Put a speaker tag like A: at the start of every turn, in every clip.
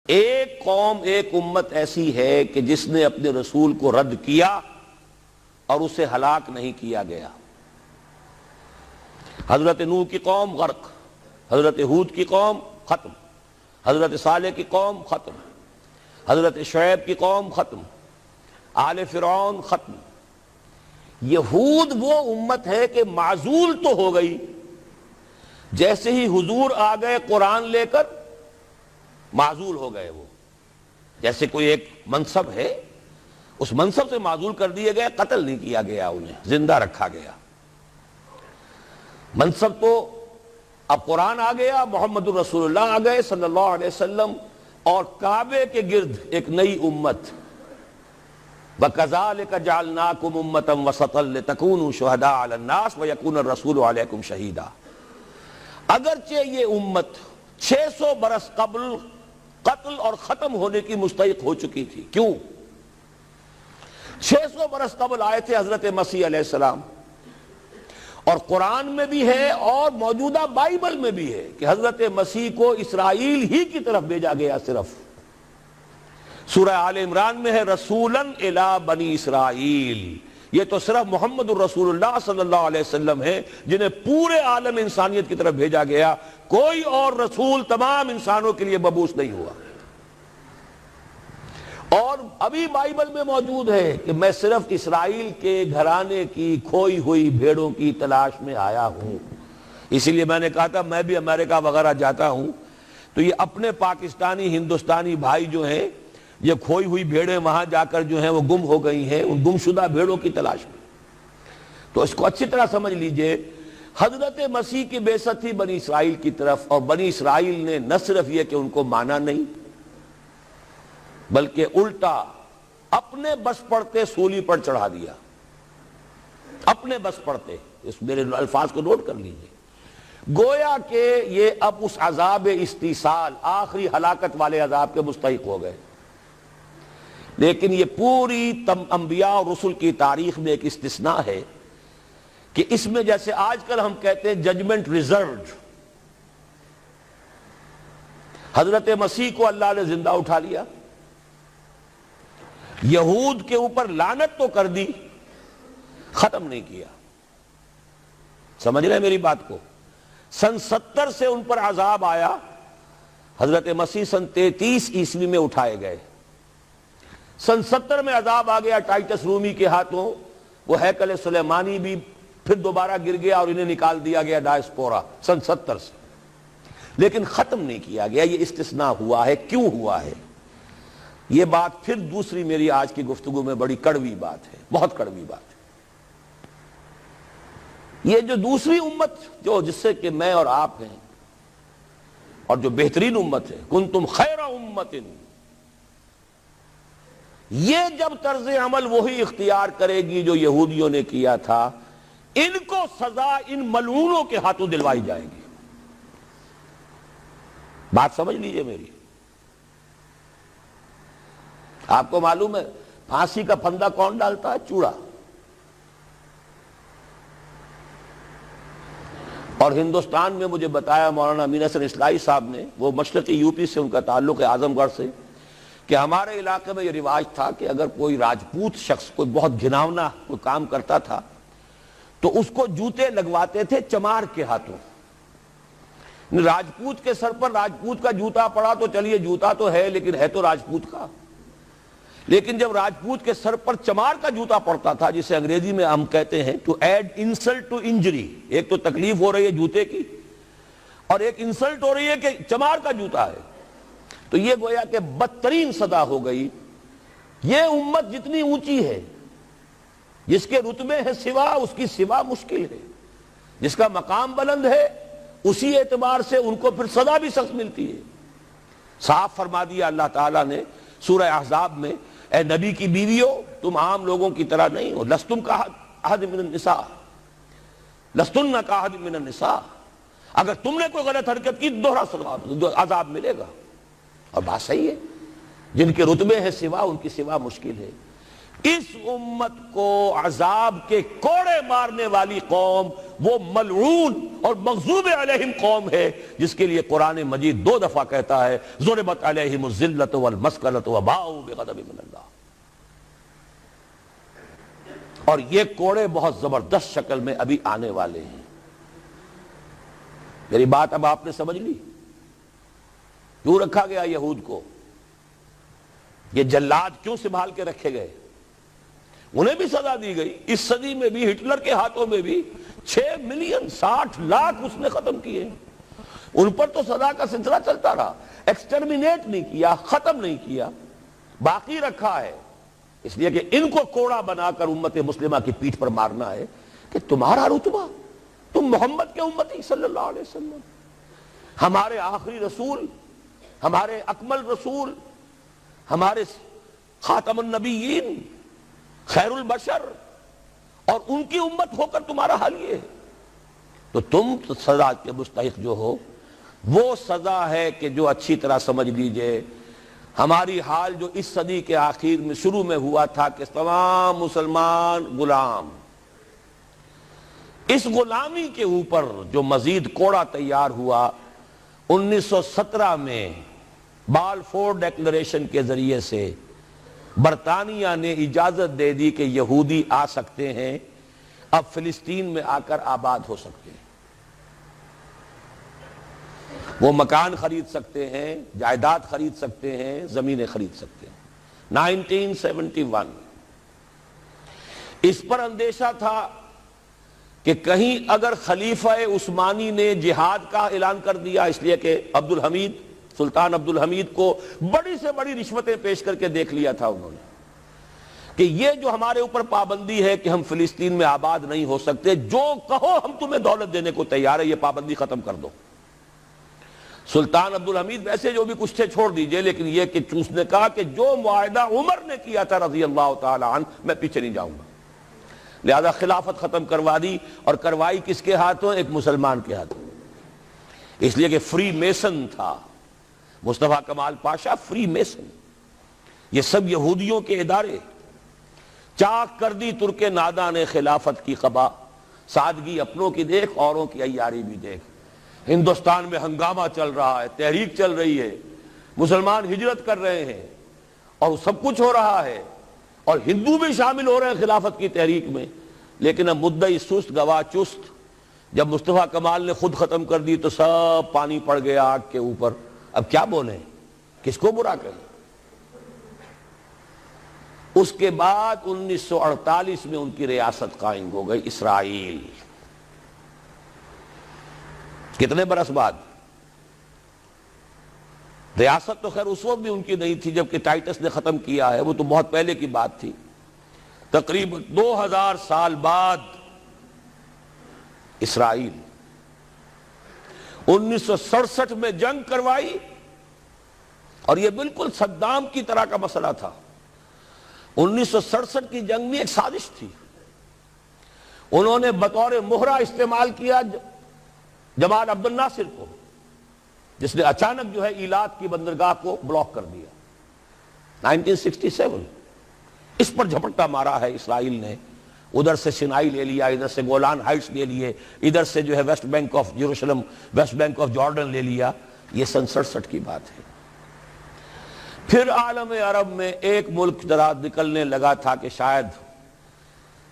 A: ایک قوم ایک امت ایسی ہے کہ جس نے اپنے رسول کو رد کیا اور اسے ہلاک نہیں کیا گیا۔ حضرت نوح کی قوم غرق، حضرت ہود کی قوم ختم، حضرت صالح کی قوم ختم، حضرت شعیب کی قوم ختم، آل فرعون ختم۔ یہود وہ امت ہے کہ معزول تو ہو گئی، جیسے ہی حضور آ گئے قرآن لے کر معزول ہو گئے۔ وہ جیسے کوئی ایک منصب ہے، اس منصب سے معزول کر دیے گئے، قتل نہیں کیا گیا، انہیں زندہ رکھا گیا۔ منصب تو اب قرآن آ گیا، محمد الرسول اللہ آ گئے صلی اللہ علیہ وسلم، اور کعبے کے گرد ایک نئی امت۔ وَكَذَلِكَ جَعَلْنَاكُمْ أُمَّةً وَسَطًا لِتَكُونُوا شُهَدَاءَ عَلَى النَّاسِ وَيَكُونَ الرَّسُولُ عَلَيْكُمْ شَهِيدًا۔ اگرچہ یہ امت 600 برس قبل قتل اور ختم ہونے کی مستحق ہو چکی تھی۔ کیوں؟ 600 برس قبل آئے تھے حضرت مسیح علیہ السلام، اور قرآن میں بھی ہے اور موجودہ بائبل میں بھی ہے کہ حضرت مسیح کو اسرائیل ہی کی طرف بھیجا گیا۔ صرف سورہ آل عمران میں ہے رسولاً الی بنی اسرائیل۔ یہ تو صرف محمد الرسول اللہ صلی اللہ علیہ وسلم ہے جنہیں پورے عالم انسانیت کی طرف بھیجا گیا۔ کوئی اور رسول تمام انسانوں کے لیے مبعوث نہیں ہوا۔ اور ابھی بائبل میں موجود ہے کہ میں صرف اسرائیل کے گھرانے کی کھوئی ہوئی بھیڑوں کی تلاش میں آیا ہوں۔ اسی لیے میں نے کہا تھا میں بھی امریکہ وغیرہ جاتا ہوں تو یہ اپنے پاکستانی ہندوستانی بھائی جو ہیں، یہ کھوئی ہوئی بھیڑیں وہاں جا کر جو ہیں وہ گم ہو گئی ہیں، ان گمشدہ بھیڑوں کی تلاش میں۔ تو اس کو اچھی طرح سمجھ لیجئے، حضرت مسیح کی بعثت تھی بنی اسرائیل کی طرف، اور بنی اسرائیل نے نہ صرف یہ کہ ان کو مانا نہیں، بلکہ الٹا اپنے بس پڑتے سولی پر چڑھا دیا۔ اپنے بس پڑتے، اس میرے الفاظ کو نوٹ کر لیجئے، گویا کہ یہ اب اس عذاب استیصال، آخری ہلاکت والے عذاب کے مستحق ہو گئے۔ لیکن یہ پوری انبیاء اور رسل کی تاریخ میں ایک استثناء ہے کہ اس میں جیسے آج کل ہم کہتے ہیں ججمنٹ ریزروڈ، حضرت مسیح کو اللہ نے زندہ اٹھا لیا، یہود کے اوپر لعنت تو کر دی، ختم نہیں کیا۔ سمجھ رہے ہیں میری بات کو؟ سن 70 سے ان پر عذاب آیا، حضرت مسیح سن 33 عیسوی میں اٹھائے گئے۔ سن 70 میں عذاب آ گیا ٹائٹس رومی کے ہاتھوں، وہ ہیکل سلیمانی بھی پھر دوبارہ گر گیا اور انہیں نکال دیا گیا ڈائسپورا سن 70 سے، لیکن ختم نہیں کیا گیا۔ یہ استثناء ہوا ہے۔ کیوں ہوا ہے؟ یہ بات پھر دوسری میری آج کی گفتگو میں بڑی کڑوی بات ہے، بہت کڑوی بات ہے۔ یہ جو دوسری امت جو جس سے کہ میں اور آپ ہیں، اور جو بہترین امت ہے، کنتم خیر امت، یہ جب طرز عمل وہی اختیار کرے گی جو یہودیوں نے کیا تھا، ان کو سزا ان ملعونوں کے ہاتھوں دلوائی جائے گی۔ بات سمجھ لیجئے میری۔ آپ کو معلوم ہے پھانسی کا پھندا کون ڈالتا ہے؟ چوڑا۔ اور ہندوستان میں مجھے بتایا مولانا امین حسن اصلاحی صاحب نے، وہ مشرقی یوپی سے ان کا تعلق ہے، اعظم گڑھ سے، کہ ہمارے علاقے میں یہ رواج تھا کہ اگر کوئی راجپوت شخص کوئی بہت گھناونا کوئی کام کرتا تھا تو اس کو جوتے لگواتے تھے چمار کے ہاتھوں۔ راجپوت کے سر پر راجپوت کا جوتا پڑا تو چلیے جوتا تو ہے، لیکن ہے تو راجپوت کا۔ لیکن جب راجپوت کے سر پر چمار کا جوتا پڑتا تھا، جسے انگریزی میں ہم کہتے ہیں to add insult to injury, ایک تو تکلیف ہو رہی ہے جوتے کی، اور ایک انسلٹ ہو رہی ہے کہ چمار کا جوتا ہے، تو یہ گویا کہ بدترین سزا ہو گئی۔ یہ امت جتنی اونچی ہے، جس کے رتبے ہے سوا، اس کی سوا مشکل ہے۔ جس کا مقام بلند ہے اسی اعتبار سے ان کو پھر سزا بھی سخت ملتی ہے۔ صاف فرما دیا اللہ تعالیٰ نے سورہ احزاب میں، اے نبی کی بیویوں، تم عام لوگوں کی طرح نہیں ہو، لستم کاحد من النساء، لستن کاحد من النساء، اگر تم نے کوئی غلط حرکت کی دوہرا عذاب ملے گا۔ اور بات صحیح ہے، جن کے رتبے ہیں سوا، ان کی سوا مشکل ہے۔ اس امت کو عذاب کے کوڑے مارنے والی قوم وہ ملعون اور مغضوب علیہم قوم ہے جس کے لیے قرآن مجید 2 دفعہ کہتا ہے ضربت علیہم الذلۃ والمسکنۃ وباؤوا بغضب من اللہ. اور یہ کوڑے بہت زبردست شکل میں ابھی آنے والے ہیں. میری بات اب آپ نے سمجھ لی کیوں رکھا گیا یہود کو؟ یہ جلاد کیوں سنبھال کے رکھے گئے؟ انہیں بھی سزا دی گئی. اس صدی میں بھی ہٹلر کے ہاتھوں میں بھی 6 ملین 60 لاکھ اس نے ختم کیے. ان پر تو سزا کا سلسلہ چلتا رہا. ایکسٹرمینیٹ نہیں کیا، ختم نہیں کیا، باقی رکھا ہے. اس لیے کہ ان کو کوڑا بنا کر امت مسلمہ کی پیٹھ پر مارنا ہے کہ تمہارا رتبہ، تم محمد کے امتی صلی اللہ علیہ وسلم، ہمارے آخری رسول، ہمارے اکمل رسول، ہمارے خاتم النبیین، خیر البشر، اور ان کی امت ہو کر تمہارا حال یہ ہے. تو تم سزا کے مستحق جو ہو، وہ سزا ہے کہ جو اچھی طرح سمجھ لیجئے ہماری حال جو اس صدی کے آخر میں شروع میں ہوا تھا کہ تمام مسلمان غلام، اس غلامی کے اوپر جو مزید کوڑا تیار ہوا 1917 میں بالفور ڈیکلریشن کے ذریعے سے برطانیہ نے اجازت دے دی کہ یہودی آ سکتے ہیں، اب فلسطین میں آ کر آباد ہو سکتے ہیں. وہ مکان خرید سکتے ہیں، جائیداد خرید سکتے ہیں، زمینیں خرید سکتے ہیں. 1971 اس پر اندیشہ تھا کہ کہیں اگر خلیفہ عثمانی نے جہاد کا اعلان کر دیا، اس لیے کہ سلطان عبد الحمید کو بڑی سے بڑی رشوتیں پیش کر کے دیکھ لیا تھا انہوں نے کہ یہ جو ہمارے اوپر پابندی ہے کہ ہم فلسطین میں آباد نہیں ہو سکتے، جو کہو ہم تمہیں دولت دینے کو تیار ہے، یہ پابندی ختم کر دو. سلطان عبد الحمید ویسے جو بھی کچھ تھے چھوڑ دیجئے، لیکن یہ کہ اس نے کہا کہ جو معاہدہ عمر نے کیا تھا رضی اللہ تعالی عنہ، میں پیچھے نہیں جاؤں گا. لہذا خلافت ختم کروا دی، اور کروائی کس کے ہاتھوں؟ ایک مسلمان کے ہاتھوں. اس لیے کہ فری میسن تھا مصطفیٰ کمال پاشا، فری میسن. یہ سب یہودیوں کے ادارے. چاک کر دی ترک ناداں نے خلافت کی قبا، سادگی اپنوں کی دیکھ اوروں کی عیاری بھی دیکھ. ہندوستان میں ہنگامہ چل رہا ہے، تحریک چل رہی ہے، مسلمان ہجرت کر رہے ہیں اور سب کچھ ہو رہا ہے، اور ہندو بھی شامل ہو رہے ہیں خلافت کی تحریک میں. لیکن اب مدعی سست گواہ چست. جب مصطفیٰ کمال نے خود ختم کر دی تو سب پانی پڑ گیا آگ کے اوپر. اب کیا بولیں، کس کو برا کہیں؟ اس کے بعد 1948 میں ان کی ریاست قائم ہو گئی اسرائیل. کتنے برس بعد؟ ریاست تو خیر اس وقت بھی ان کی نہیں تھی جبکہ ٹائٹس نے ختم کیا ہے، وہ تو بہت پہلے کی بات تھی. تقریباً 2000 سال بعد اسرائیل 1967 میں جنگ کروائی، اور یہ بالکل صدام کی طرح کا مسئلہ تھا. 1967 کی جنگ میں ایک سازش تھی. انہوں نے بطور مہرہ استعمال کیا جمال عبد الناصر کو، جس نے اچانک جو ہے ایلات کی بندرگاہ کو بلاک کر دیا. 1967 اس پر جھپٹا مارا ہے اسرائیل نے. ادھر سے سینائی لے لیا، ادھر سے گولان ہائٹس لے لیے، ادھر سے جو ہے West Bank of Jerusalem, West Bank of Jordan لے لیا. یہ 67 کی بات ہے. پھر عالم عرب میں ایک ملک ذرا نکلنے لگا تھا کہ شاید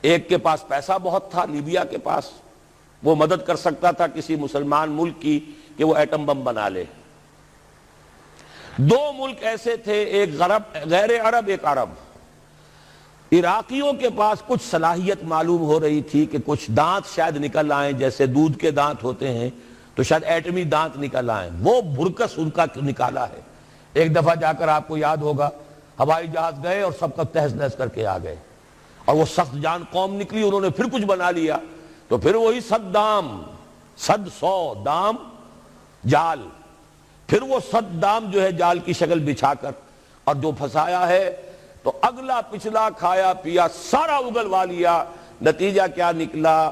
A: ایک کے پاس پیسہ بہت تھا، لیبیا کے پاس، وہ مدد کر سکتا تھا کسی مسلمان ملک کی کہ وہ ایٹم بم بنا لے. 2 ملک ایسے تھے، ایک غیر عرب، ایک عرب. عراقیوں کے پاس کچھ صلاحیت معلوم ہو رہی تھی کہ کچھ دانت شاید نکل آئیں، جیسے دودھ کے دانت ہوتے ہیں تو شاید ایٹمی دانت نکل آئیں. وہ بھرکس ان کا نکالا ہے. ایک دفعہ جا کر آپ کو یاد ہوگا ہوائی جہاز گئے اور سب کا تہس نہس کر کے آ گئے، اور وہ سخت جان قوم نکلی. انہوں نے پھر کچھ بنا لیا تو پھر وہی 100 دام جال، پھر وہ 100 دام جو ہے جال کی شکل بچھا کر، اور جو پھنسایا ہے تو اگلا پچھلا کھایا پیا سارا اگلوا لیا. نتیجہ کیا نکلا؟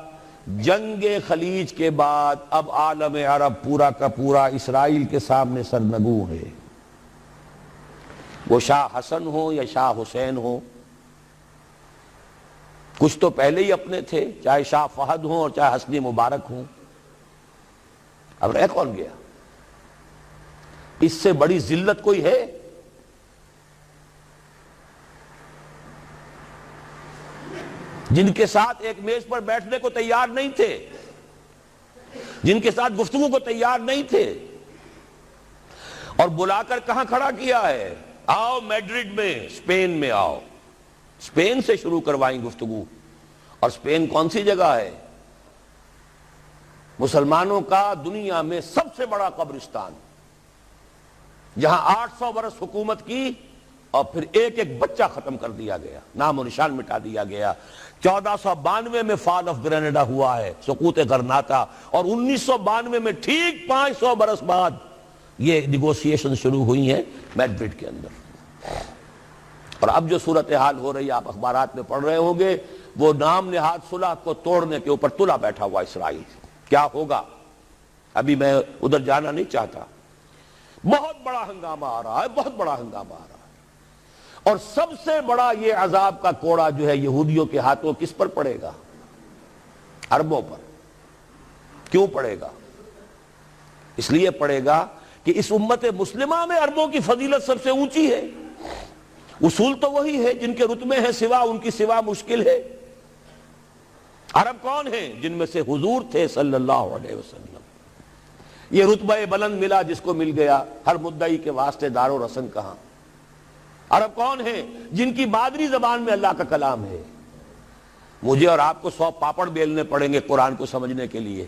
A: جنگ خلیج کے بعد اب عالم عرب پورا کا پورا اسرائیل کے سامنے سرنگوں ہے. وہ شاہ حسن ہو یا شاہ حسین ہو، کچھ تو پہلے ہی اپنے تھے، چاہے شاہ فہد ہوں اور چاہے حسنی مبارک ہوں، اب رہ کون گیا؟ اس سے بڑی ذلت کوئی ہے؟ جن کے ساتھ ایک میز پر بیٹھنے کو تیار نہیں تھے، جن کے ساتھ گفتگو کو تیار نہیں تھے، اور بلا کر کہاں کھڑا کیا ہے؟ آؤ میڈرڈ میں، اسپین میں آؤ، اسپین سے شروع کروائیں گفتگو۔ اور اسپین کون سی جگہ ہے؟ مسلمانوں کا دنیا میں سب سے بڑا قبرستان، جہاں 800 برس حکومت کی اور پھر ایک ایک بچہ ختم کر دیا گیا، نام و نشان مٹا دیا گیا۔ 1492 میں فال آف گرینیڈا ہوا ہے، سقوط غرناطہ، اور 1992 میں ٹھیک 500 برس بعد یہ نیگوسیشن شروع ہوئی ہیں میڈرڈ کے اندر۔ اور اب جو صورتحال ہو رہی ہے، آپ اخبارات میں پڑھ رہے ہوں گے، وہ نام نہاد صلح کو توڑنے کے اوپر تلا بیٹھا ہوا اسرائیل۔ کیا ہوگا؟ ابھی میں ادھر جانا نہیں چاہتا۔ بہت بڑا ہنگامہ آ رہا ہے، بہت بڑا ہنگامہ آ رہا ہے، اور سب سے بڑا یہ عذاب کا کوڑا جو ہے یہودیوں کے ہاتھوں کس پر پڑے گا؟ عربوں پر۔ کیوں پڑے گا؟ اس لیے پڑے گا کہ اس امت مسلمہ میں عربوں کی فضیلت سب سے اونچی ہے۔ اصول تو وہی ہے، جن کے رتبے ہیں سوا ان کی سوا مشکل ہے۔ عرب کون ہیں؟ جن میں سے حضور تھے صلی اللہ علیہ وسلم۔ یہ رتبہ بلند ملا جس کو مل گیا، ہر مدعی کے واسطے دار و رسن کہاں۔ عرب کون ہیں؟ جن کی مادری زبان میں اللہ کا کلام ہے۔ مجھے اور آپ کو 100 پاپڑ بیلنے پڑیں گے قرآن کو سمجھنے کے لیے،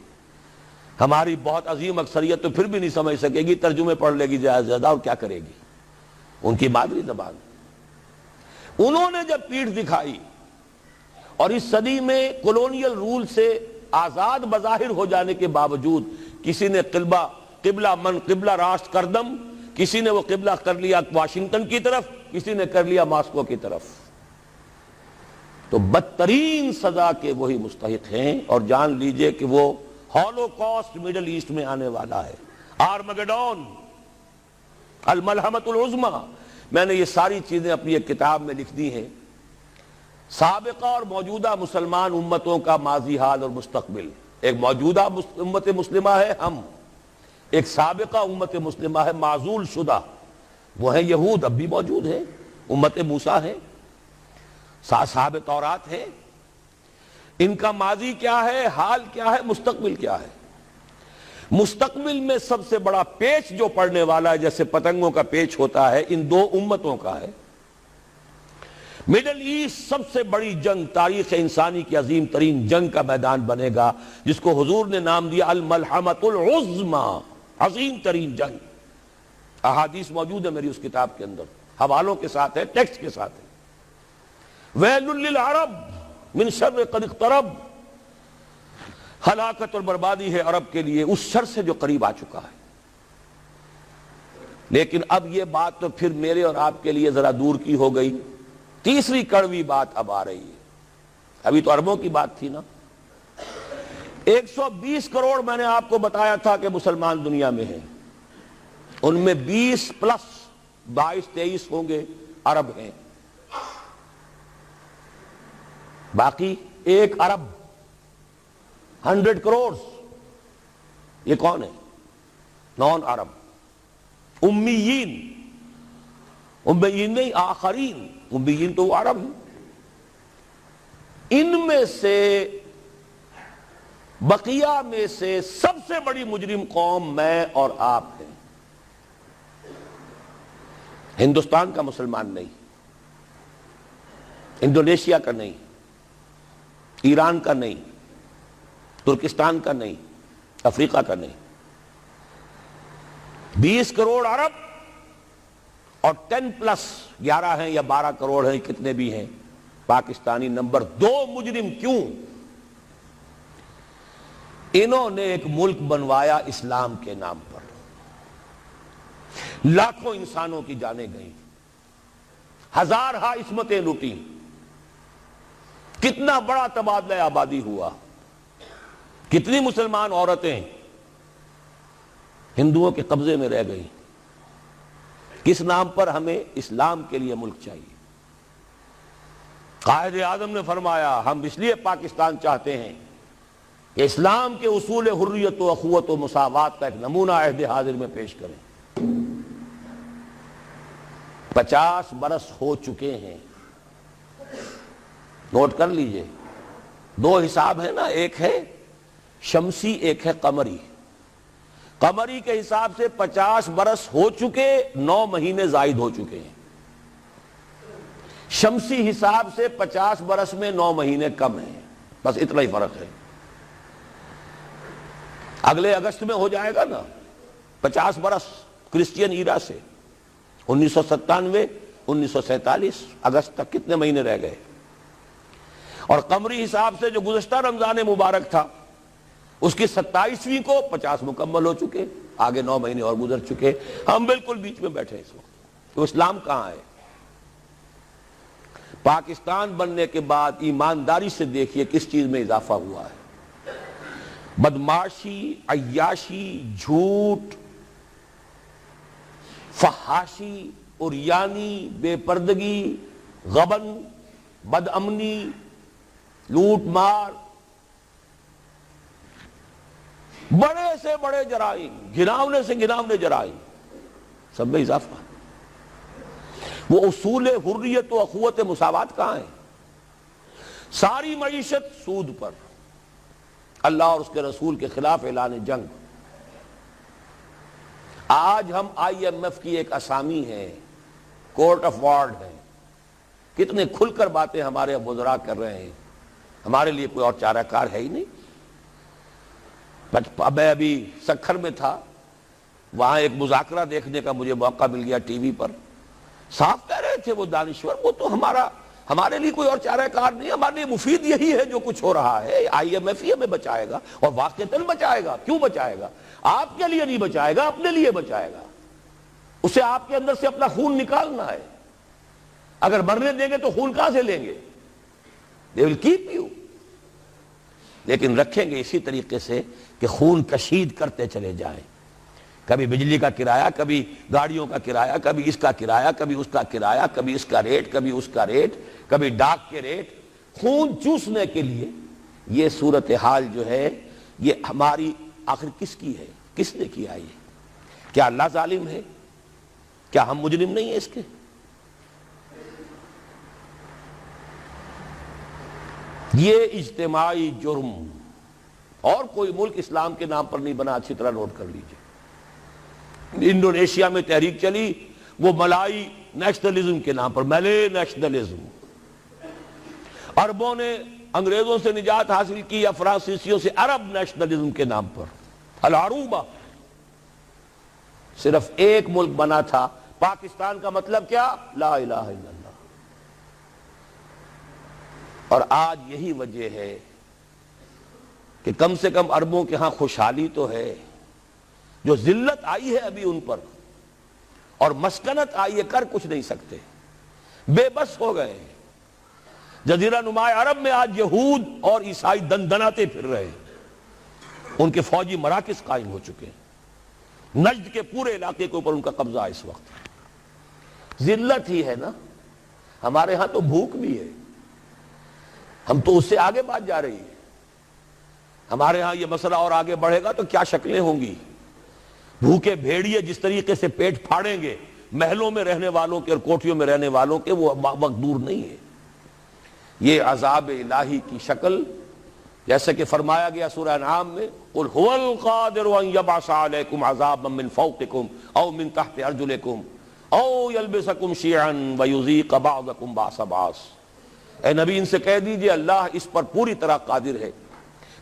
A: ہماری بہت عظیم اکثریت تو پھر بھی نہیں سمجھ سکے گی، ترجمے پڑھ لے گی زیادہ زیادہ، اور کیا کرے گی؟ ان کی مادری زبان۔ انہوں نے جب پیٹھ دکھائی اور اس صدی میں کولونیل رول سے آزاد بظاہر ہو جانے کے باوجود کسی نے قبلہ راست کردم، کسی نے وہ قبلہ کر لیا واشنگٹن کی طرف، کسی نے کر لیا ماسکو کی طرف، تو بدترین سزا کے وہی مستحق ہیں۔ اور جان لیجئے کہ وہ ہولوکاسٹ مڈل ایسٹ میں آنے والا ہے، آرمگڈون، الملحمۃ العظمیٰ۔ میں نے یہ ساری چیزیں اپنی ایک کتاب میں لکھ دی ہیں، سابقہ اور موجودہ مسلمان امتوں کا ماضی حال اور مستقبل۔ ایک موجودہ امت مسلمہ ہے ہم، ایک سابقہ امت مسلمہ ہے معزول شدہ، وہ ہیں یہود، اب بھی موجود ہیں، امت موسیٰ ہے، صاحب تورات ہے۔ ان کا ماضی کیا ہے، حال کیا ہے، مستقبل کیا ہے؟ مستقبل میں سب سے بڑا پیچ جو پڑنے والا ہے، جیسے پتنگوں کا پیچ ہوتا ہے، ان دو امتوں کا ہے۔ مڈل ایسٹ سب سے بڑی جنگ، تاریخ انسانی کی عظیم ترین جنگ کا میدان بنے گا، جس کو حضور نے نام دیا الملحمۃ العظمیٰ، عظیم ترین جنگ۔ احادیث موجود ہے میری اس کتاب کے اندر، حوالوں کے ساتھ ہے، ٹیکسٹ کے ساتھ ہے۔ ویل للعرب من شر قد اقترب، ہلاکت اور بربادی ہے عرب کے لیے اس شر سے جو قریب آ چکا ہے۔ لیکن اب یہ بات تو پھر میرے اور آپ کے لیے ذرا دور کی ہو گئی۔ تیسری کڑوی بات اب آ رہی ہے۔ ابھی تو عربوں کی بات تھی نا۔ 120 کروڑ میں نے آپ کو بتایا تھا کہ مسلمان دنیا میں ہیں، ان میں 20 پلس 22-23 ہوں گے عرب ہیں، باقی 1 ارب 100 کروڑ یہ کون ہے؟ نان عرب، امیین، امیین نہیں آخرین، امیین تو وہ عرب ہیں۔ ان میں سے بقیہ میں سے سب سے بڑی مجرم قوم میں اور آپ ہیں۔ ہندوستان کا مسلمان نہیں، انڈونیشیا کا نہیں، ایران کا نہیں، ترکستان کا نہیں، افریقہ کا نہیں۔ 20 کروڑ عرب اور 10 پلس 11 ہیں یا 12 کروڑ ہیں، کتنے بھی ہیں پاکستانی، نمبر 2 مجرم۔ کیوں؟ انہوں نے ایک ملک بنوایا اسلام کے نام پر، لاکھوں انسانوں کی جانیں گئیں، ہزارہا عصمتیں لوٹی، کتنا بڑا تبادلہ آبادی ہوا، کتنی مسلمان عورتیں ہندوؤں کے قبضے میں رہ گئیں۔ کس نام پر؟ ہمیں اسلام کے لیے ملک چاہیے، قائد اعظم نے فرمایا ہم اس لیے پاکستان چاہتے ہیں کہ اسلام کے اصول حریت و اخوت و مساوات کا ایک نمونہ عہد حاضر میں پیش کریں۔ 50 برس ہو چکے ہیں، نوٹ کر لیجئے، 2 حساب ہیں نا، ایک ہے شمسی ایک ہے قمری۔ قمری کے حساب سے 50 برس ہو چکے، 9 مہینے زائد ہو چکے ہیں۔ شمسی حساب سے 50 برس میں 9 مہینے کم ہیں، بس اتنا ہی فرق ہے۔ اگلے اگست میں ہو جائے گا نا 50 برس کرسچین ایرا سے، 1997 1947 اگست تک کتنے مہینے رہ گئے؟ اور قمری حساب سے جو گزشتہ رمضان مبارک تھا اس کی 27ویں کو 50 مکمل ہو چکے، آگے 9 مہینے اور گزر چکے، ہم بالکل بیچ میں بیٹھے اس وقت۔ تو اسلام کہاں ہے؟ پاکستان بننے کے بعد ایمانداری سے دیکھیے کس چیز میں اضافہ ہوا ہے۔ بدمعاشی، عیاشی، جھوٹ، فحاشی، عریانی، بے پردگی، غبن، بد امنی، لوٹ مار، بڑے سے بڑے جرائم، گھناونے سے گھناونے جرائم، سب میں اضافہ۔ وہ اصول حریت و اخوت مساوات کہاں ہیں؟ ساری معیشت سود پر، اللہ اور اس کے رسول کے خلاف اعلان جنگ۔ آج ہم IMF کی ایک اسامی ہے، کورٹ آف وارڈ ہے، کتنے کھل کر باتیں ہمارے وزراء کر رہے ہیں، ہمارے لیے کوئی اور چارہ کار ہے ہی نہیں۔ میں ابھی سکھر میں تھا، وہاں ایک مذاکرہ دیکھنے کا مجھے موقع مل گیا ٹی وی پر، صاف کہہ رہے تھے وہ دانشور، وہ تو ہمارے لیے کوئی اور چارہ کار نہیں، ہمارے لیے مفید یہی ہے جو کچھ ہو رہا ہے، IMF ہی ہمیں بچائے گا، اور واقعتاً بچائے گا۔ کیوں بچائے گا؟ آپ کے لیے نہیں بچائے گا، اپنے لیے بچائے گا۔ اسے آپ کے اندر سے اپنا خون نکالنا ہے، اگر مرنے دیں گے تو خون کہاں سے لیں گے؟ they will keep you، لیکن رکھیں گے اسی طریقے سے کہ خون کشید کرتے چلے جائیں، کبھی بجلی کا کرایہ، کبھی گاڑیوں کا کرایہ، کبھی اس کا کرایہ، کبھی اس کا کرایہ، کبھی اس کا ریٹ، کبھی اس کا ریٹ، کبھی ڈاک کے ریٹ، خون چوسنے کے لیے۔ یہ صورتحال جو ہے یہ ہماری آخر کس کی ہے؟ کس نے کیا یہ؟ کیا اللہ ظالم ہے؟ کیا ہم مجرم نہیں ہیں اس کے؟ یہ اجتماعی جرم، اور کوئی ملک اسلام کے نام پر نہیں بنا، اچھی طرح نوٹ کر لیجئے۔ انڈونیشیا میں تحریک چلی وہ ملائی نیشنلزم کے نام پر، ملے نیشنلزم۔ عربوں نے انگریزوں سے نجات حاصل کی یا فرانسیسیوں سے، عرب نیشنلزم کے نام پر، العروبہ۔ صرف ایک ملک بنا تھا، پاکستان کا مطلب کیا؟ لا الہ الا اللہ۔ اور آج یہی وجہ ہے کہ کم سے کم عربوں کے ہاں خوشحالی تو ہے، جو ذلت آئی ہے ابھی ان پر اور مسکنت آئی ہے، کر کچھ نہیں سکتے، بے بس ہو گئے۔ جزیرہ نما عرب میں آج یہود اور عیسائی دندناتے پھر رہے ہیں، ان کے فوجی مراکز قائم ہو چکے ہیں، نجد کے پورے علاقے کے اوپر ان کا قبضہ ہے اس وقت۔ ذلت ہی ہے نا، ہمارے ہاں تو بھوک بھی ہے، ہم تو اس سے آگے بات جا رہی ہے۔ ہمارے ہاں یہ مسئلہ اور آگے بڑھے گا تو کیا شکلیں ہوں گی؟ بھوکے بھیڑیے جس طریقے سے پیٹ پھاڑیں گے محلوں میں رہنے والوں کے اور کوٹھیوں میں رہنے والوں کے، وہ وقت دور نہیں ہے۔ یہ عذاب الہی کی شکل، جیسے کہ فرمایا گیا سورہ انعام میں، قُلْ هُوَ الْقَادِرُ أَن يَبْعَثَ عَلَيْكُمْ عَذَابًا مِّن فَوْقِكُمْ أَوْ مِّن تَحْتِ أَرْجُلِكُمْ أَوْ يَلْبِسَكُمْ شِيَعًا وَيُذِيقَ بَعْضَكُمْ بَأْسَ بَعْضٍ۔ اے نبی ان سے کہہ دیجئے اللہ اس پر پوری طرح قادر ہے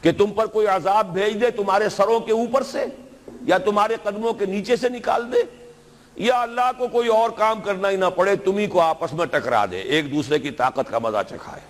A: کہ تم پر کوئی عذاب بھیج دے تمہارے سروں کے اوپر سے یا تمہارے قدموں کے نیچے سے نکال دے، یا اللہ کو کوئی اور کام کرنا ہی نہ پڑے، تمہیں کو آپس میں ٹکرا دے، ایک دوسرے کی طاقت کا مزہ چکھائے۔